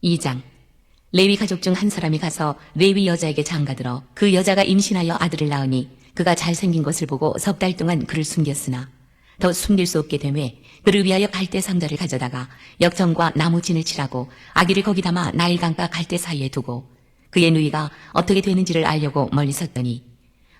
2장. 레위 가족 중 한 사람이 가서 레위 여자에게 장가들어 그 여자가 임신하여 아들을 낳으니 그가 잘생긴 것을 보고 석 달 동안 그를 숨겼으나 더 숨길 수 없게 되매 그를 위하여 갈대 상자를 가져다가 역청과 나무진을 칠하고 아기를 거기 담아 나일강과 갈대 사이에 두고 그의 누이가 어떻게 되는지를 알려고 멀리 섰더니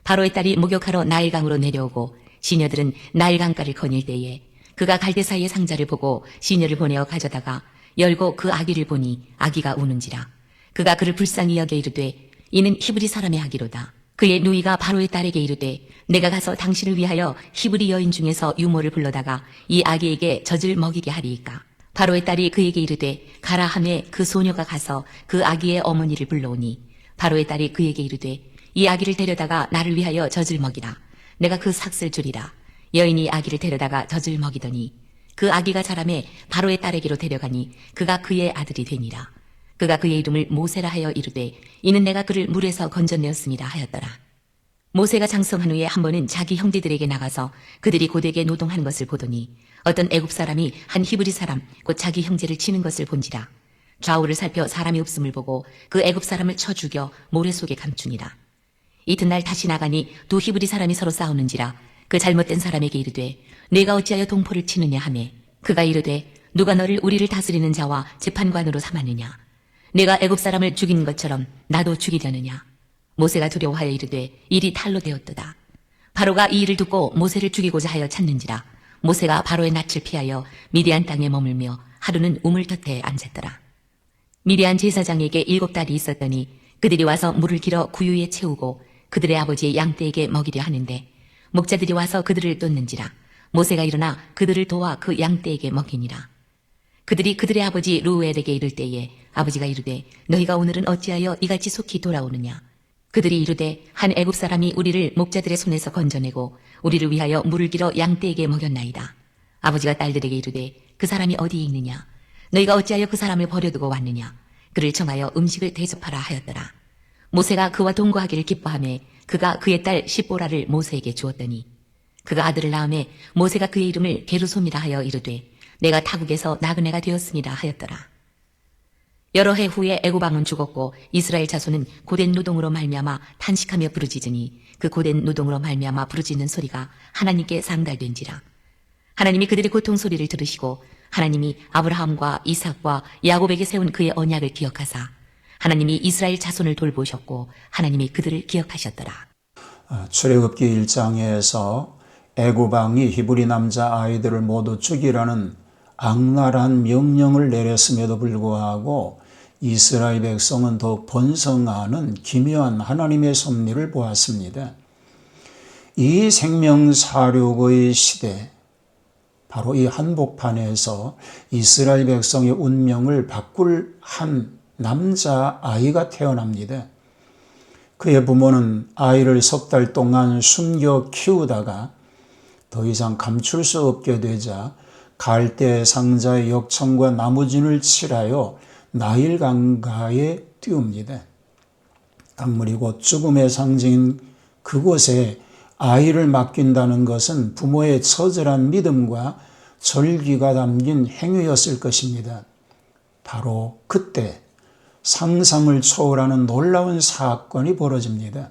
바로의 딸이 목욕하러 나일강으로 내려오고 시녀들은 나일강가를 거닐 때에 그가 갈대 사이의 상자를 보고 시녀를 보내어 가져다가 열고 그 아기를 보니 아기가 우는지라. 그가 그를 불쌍히 여겨 이르되 이는 히브리 사람의 아기로다. 그의 누이가 바로의 딸에게 이르되 내가 가서 당신을 위하여 히브리 여인 중에서 유모를 불러다가 이 아기에게 젖을 먹이게 하리이까. 바로의 딸이 그에게 이르되 가라 하매 그 소녀가 가서 그 아기의 어머니를 불러오니 바로의 딸이 그에게 이르되 이 아기를 데려다가 나를 위하여 젖을 먹이라. 내가 그 삭슬 주리라. 여인이 아기를 데려다가 젖을 먹이더니 그 아기가 자라매 바로의 딸에게로 데려가니 그가 그의 아들이 되니라. 그가 그의 이름을 모세라 하여 이르되 이는 내가 그를 물에서 건져내었습니다 하였더라. 모세가 장성한 후에 한 번은 자기 형제들에게 나가서 그들이 고되게 노동하는 것을 보더니 어떤 애굽 사람이 한 히브리 사람 곧 자기 형제를 치는 것을 본지라. 좌우를 살펴 사람이 없음을 보고 그 애굽 사람을 쳐 죽여 모래 속에 감추니라. 이튿날 다시 나가니 두 히브리 사람이 서로 싸우는지라. 그 잘못된 사람에게 이르되 내가 어찌하여 동포를 치느냐 하매 그가 이르되 누가 너를 우리를 다스리는 자와 재판관으로 삼았느냐. 내가 애굽 사람을 죽인 것처럼 나도 죽이려느냐. 모세가 두려워하여 이르되 일이 탈로 되었도다. 바로가 이 일을 듣고 모세를 죽이고자 하여 찾는지라. 모세가 바로의 낯을 피하여 미디안 땅에 머물며 하루는 우물 곁에 앉았더라. 미디안 제사장에게 7딸이 있었더니 그들이 와서 물을 길어 구유에 채우고 그들의 아버지의 양떼에게 먹이려 하는데 목자들이 와서 그들을 쫓는지라. 모세가 일어나 그들을 도와 그 양떼에게 먹이니라. 그들이 그들의 아버지 루엘에게 이를 때에 아버지가 이르되 너희가 오늘은 어찌하여 이같이 속히 돌아오느냐. 그들이 이르되 한 애굽 사람이 우리를 목자들의 손에서 건져내고 우리를 위하여 물을 길어 양떼에게 먹였나이다. 아버지가 딸들에게 이르되 그 사람이 어디에 있느냐. 너희가 어찌하여 그 사람을 버려두고 왔느냐. 그를 청하여 음식을 대접하라 하였더라. 모세가 그와 동거하기를 기뻐하며 그가 그의 딸 십보라를 모세에게 주었더니 그가 아들을 낳음에 모세가 그의 이름을 게르솜이라 하여 이르되 내가 타국에서 나그네가 되었습니다 하였더라. 여러 해 후에 애굽 왕은 죽었고 이스라엘 자손은 고된 노동으로 말미암아 탄식하며 부르짖으니 그 고된 노동으로 말미암아 부르짖는 소리가 하나님께 상달된지라. 하나님이 그들의 고통 소리를 들으시고 하나님이 아브라함과 이삭과 야곱에게 세운 그의 언약을 기억하사 하나님이 이스라엘 자손을 돌보셨고 하나님이 그들을 기억하셨더라. 출애굽기 1장에서 애굽 왕이 히브리 남자 아이들을 모두 죽이라는 악랄한 명령을 내렸음에도 불구하고 이스라엘 백성은 더욱 번성하는 기묘한 하나님의 섭리를 보았습니다. 이 생명사륙의 시대, 바로 이 한복판에서 이스라엘 백성의 운명을 바꿀 한 남자아이가 태어납니다. 그의 부모는 아이를 석 달 동안 숨겨 키우다가 더 이상 감출 수 없게 되자 갈대 상자의 역청과 나무진을 칠하여 나일강가에 띄웁니다. 강물이 곧 죽음의 상징인 그곳에 아이를 맡긴다는 것은 부모의 처절한 믿음과 절기가 담긴 행위였을 것입니다. 바로 그때 상상을 초월하는 놀라운 사건이 벌어집니다.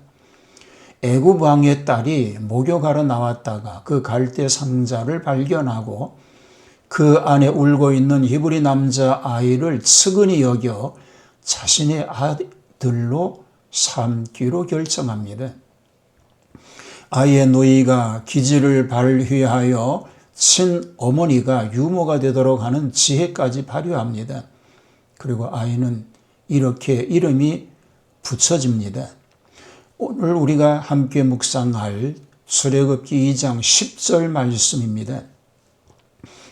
애굽 왕의 딸이 목욕하러 나왔다가 그 갈대 상자를 발견하고 그 안에 울고 있는 히브리 남자 아이를 측은히 여겨 자신의 아들로 삼기로 결정합니다. 아이의 누이가 기지를 발휘하여 친어머니가 유모가 되도록 하는 지혜까지 발휘합니다. 그리고 아이는 이렇게 이름이 붙여집니다. 오늘 우리가 함께 묵상할 출애굽기 2장 10절 말씀입니다.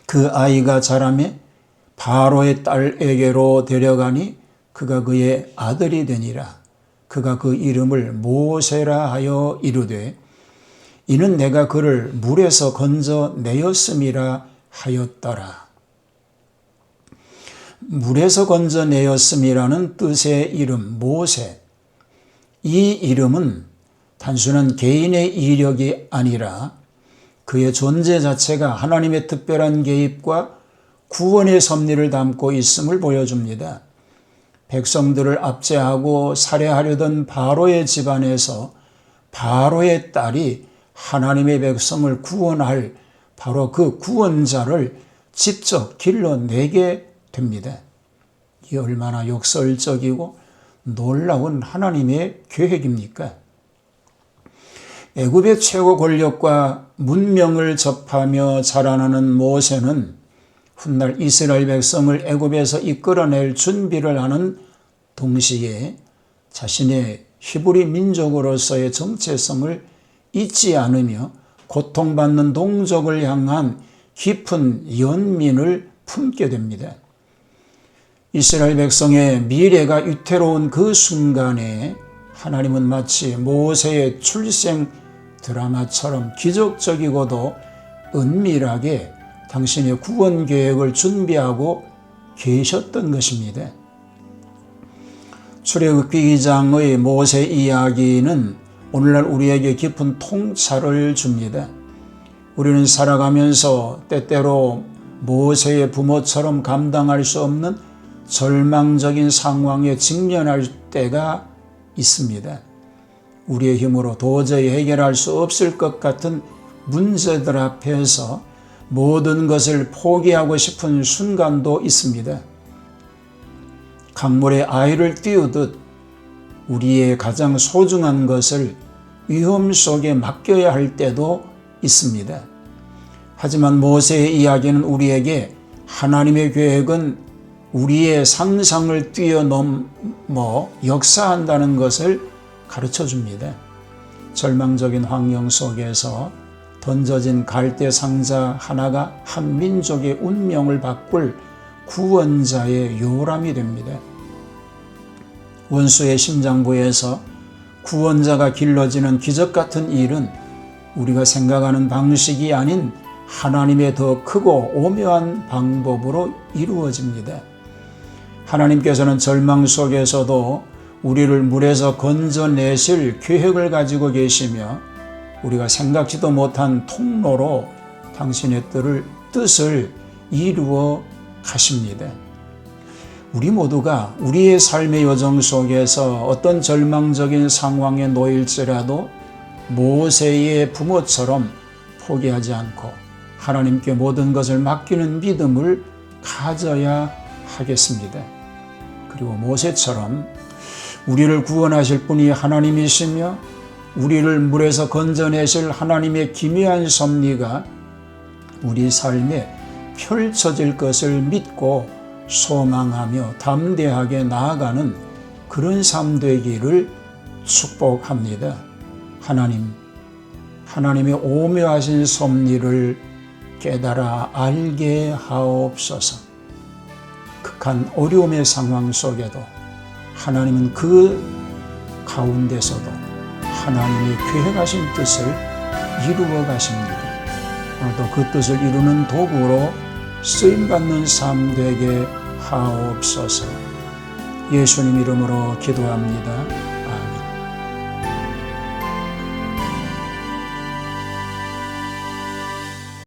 그 아이가 자라매 바로의 딸에게로 데려가니 그가 그의 아들이 되니라. 그가 그 이름을 모세라 하여 이르되 이는 내가 그를 물에서 건져내었음이라 하였더라. 물에서 건져내었음이라는 뜻의 이름 모세. 이 이름은 단순한 개인의 이력이 아니라 그의 존재 자체가 하나님의 특별한 개입과 구원의 섭리를 담고 있음을 보여줍니다. 백성들을 압제하고 살해하려던 바로의 집안에서 바로의 딸이 하나님의 백성을 구원할 바로 그 구원자를 직접 길러내게 됩니다. 이게 얼마나 역설적이고 놀라운 하나님의 계획입니까? 애굽의 최고 권력과 문명을 접하며 자라나는 모세는 훗날 이스라엘 백성을 애굽에서 이끌어낼 준비를 하는 동시에 자신의 히브리 민족으로서의 정체성을 잊지 않으며 고통받는 동족을 향한 깊은 연민을 품게 됩니다. 이스라엘 백성의 미래가 위태로운 그 순간에 하나님은 마치 모세의 출생 드라마처럼 기적적이고도 은밀하게 당신의 구원 계획을 준비하고 계셨던 것입니다. 출애굽기 2장의 모세 이야기는 오늘날 우리에게 깊은 통찰을 줍니다. 우리는 살아가면서 때때로 모세의 부모처럼 감당할 수 없는 절망적인 상황에 직면할 때가 있습니다. 우리의 힘으로 도저히 해결할 수 없을 것 같은 문제들 앞에서 모든 것을 포기하고 싶은 순간도 있습니다. 강물에 아이를 띄우듯 우리의 가장 소중한 것을 위험 속에 맡겨야 할 때도 있습니다. 하지만 모세의 이야기는 우리에게 하나님의 계획은 우리의 상상을 뛰어넘어 역사한다는 것을 가르쳐 줍니다. 절망적인 환경 속에서 던져진 갈대 상자 하나가 한 민족의 운명을 바꿀 구원자의 요람이 됩니다. 원수의 심장부에서 구원자가 길러지는 기적 같은 일은 우리가 생각하는 방식이 아닌 하나님의 더 크고 오묘한 방법으로 이루어집니다. 하나님께서는 절망 속에서도 우리를 물에서 건져내실 계획을 가지고 계시며 우리가 생각지도 못한 통로로 당신의 뜻을 이루어 가십니다. 우리 모두가 우리의 삶의 여정 속에서 어떤 절망적인 상황에 놓일지라도 모세의 부모처럼 포기하지 않고 하나님께 모든 것을 맡기는 믿음을 가져야 하겠습니다. 그리고 모세처럼 우리를 구원하실 분이 하나님이시며 우리를 물에서 건져내실 하나님의 기묘한 섭리가 우리 삶에 펼쳐질 것을 믿고 소망하며 담대하게 나아가는 그런 삶 되기를 축복합니다. 하나님의 오묘하신 섭리를 깨달아 알게 하옵소서. 극한 어려움의 상황 속에도 하나님은 그 가운데서도 하나님의 계획하신 뜻을 이루어 가십니다. 오늘도 그 뜻을 이루는 도구로 쓰임받는 삶 되게 하옵소서. 예수님 이름으로 기도합니다.